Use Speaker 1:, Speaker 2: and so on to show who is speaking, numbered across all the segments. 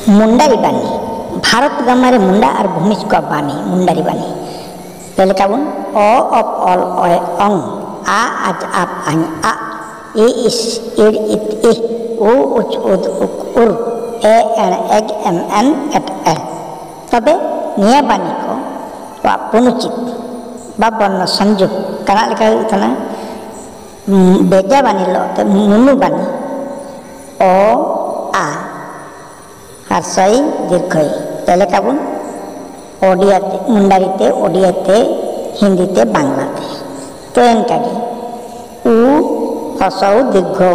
Speaker 1: मुंडारी बानी भारत गमारे मुंडा और भूमिष्क बानी मुंडारी बानी पहले काबुन अ अप अल अय अंग आ आज आप आñ आ ए इस एर इत ए ओ उच उद उक उर ए एन एग एम एन एट ए तबे निया बानी को वा पुनुचित बाबन संयुक्त कना लेका हुतना बेजा बानी लो ते मुनु बानी ओ आ हर्षई दीर्घई पहले काबुन ओडियाते मुंडारीते ओडियाते हिंदीते बांग्लाते तो एनकागे उ हसौ दीर्घौ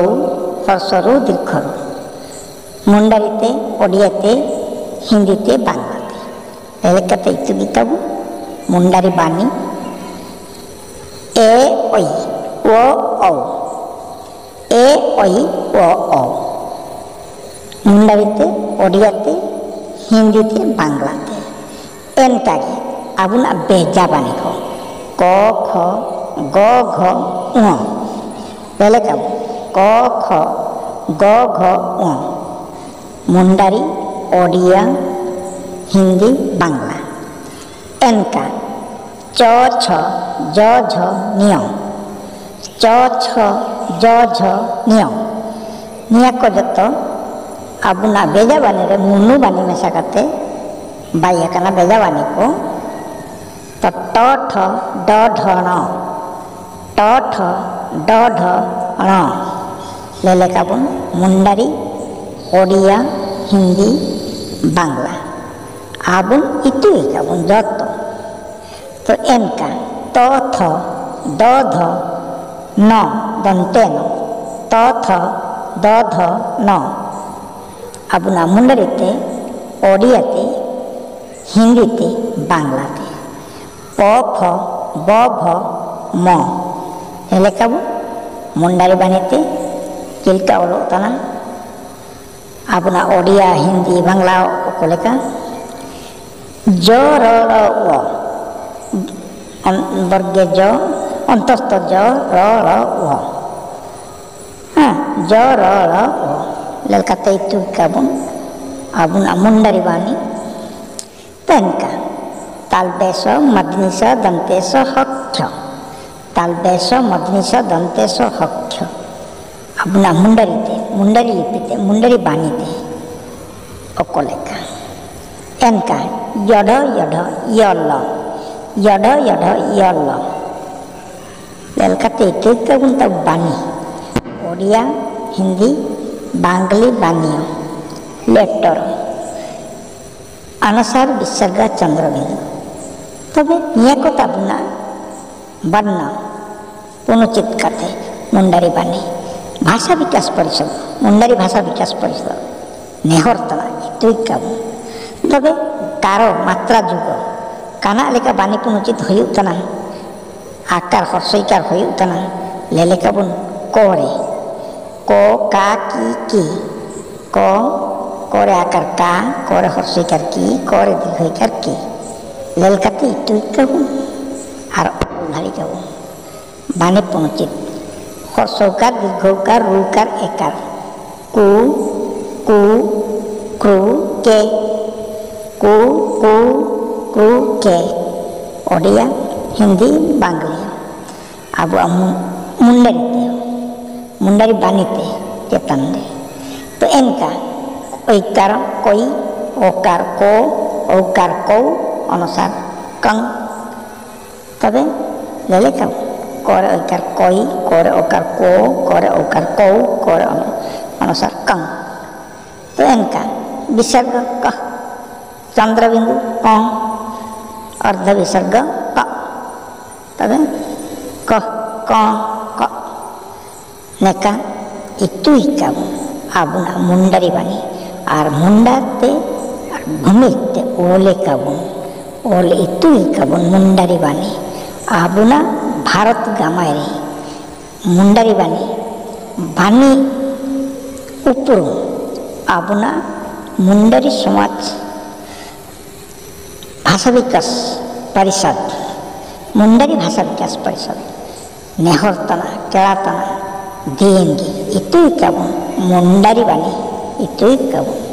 Speaker 1: हर्षरु दीर्घरु मुंडारीते ओडियाते हिंदीते बांग्लाते पहले कते इतु गीताबु मुंडारी बानी ए ओई ओ औ ए ओई ओ औ मुंडारीते ओडियाते हिंदीते बांग्लाते एनकागे आबुना बेजा बानी को क ख ग घ ङ पहले काबु क ख ग घ ङ मुंडारी ओडिया हिंदी बांग्ला एनका च छ ज झ निय च छ ज झ निय निया को जतो आबुना बेजा बानी रे मुनु बानी मेसा करते बाया कना बेजा बानी को तो ट ठ ड ढ ण ट ठ ड ढ ण लेले काबुन मुंडारी ओडिया हिंदी बांग्ला आबुन इतु काबुन जतो तो एनका त थ द ध न दंते न त थ द ध न आबुना मुंडारीते ओडियाते हिंदीते बांग्लाते प फ ब भ म हेले काबु मुंडारी बानीते चिलका ओलो तना आबुना ओडिया हिंदी बांग्ला ओकोलेका ज र र व वर्गे ज अंतस्थ ज र र व हाँ ज र र व ललकाते इतु काबुन आबुना मुंडारी बानी पेनका तालबेश मदनिश दंतेश हक्ष तालबेश मदनिश दंतेश हक्ष आबुना मुंडारीते मुंडारी लिपिते मुंडारी बानीते ओकोलेका एनका यड यड यल यड यड यल ललकाते इतु काबुन तब बानी ओडिया हिंदी बांगली बानियो लेटर अनुसार विसर्ग चंद्रबिंदु तबे निया को ताबुना वर्ण पुनचित करते मुंडारी बानी भाषा विकास परिषद मुंडारी भाषा विकास परिषद नेहरतना इतुकाबु तबे कारो मात्रा जुग काना लेका बानी पुनचित होयुतना आकार हर्षईकार होयुतना लेलेकाबुन कोरे को का की को कोरे आकार का कोरे हर्षईकार की कोरे दीर्घईकार की लेलकाते इतुकाबु आर उल्हारी काबु बानी पुनचित हर्षकार दीर्घकार रुकार एकार कु कु क्रू के कु कु क्रू के ओडिया हिंदी बांग्ली अब मुंडारीते मुंडारी बानीते चेतन तो इनका ओकार कोई ओकार को ओकार को अनुसार कंग तबे लेले का कोरे ओकार कोई कोरे ओकार को कोरे ओकार को कोरे अनुसार कंग तो इनका विसर्ग क चंद्रबिंदु क अर्ध विसर्ग क तबे क क नेका इतुइका आबुना मुंडारी बानी और मुंडाते और भूमिते ओले काबुन ओले इतुइकाबुन मुंडारी बानी आबुना भारत गामायरे मुंडारी बानी बानी उपरू आबुना मुंडारी समाज भाषा विकास परिषद मुंडारी भाषा विकास परिषद नेहरतना केड़ातना देंगे इतुइकाबुन मुंडारी बानी इतुइकाबुन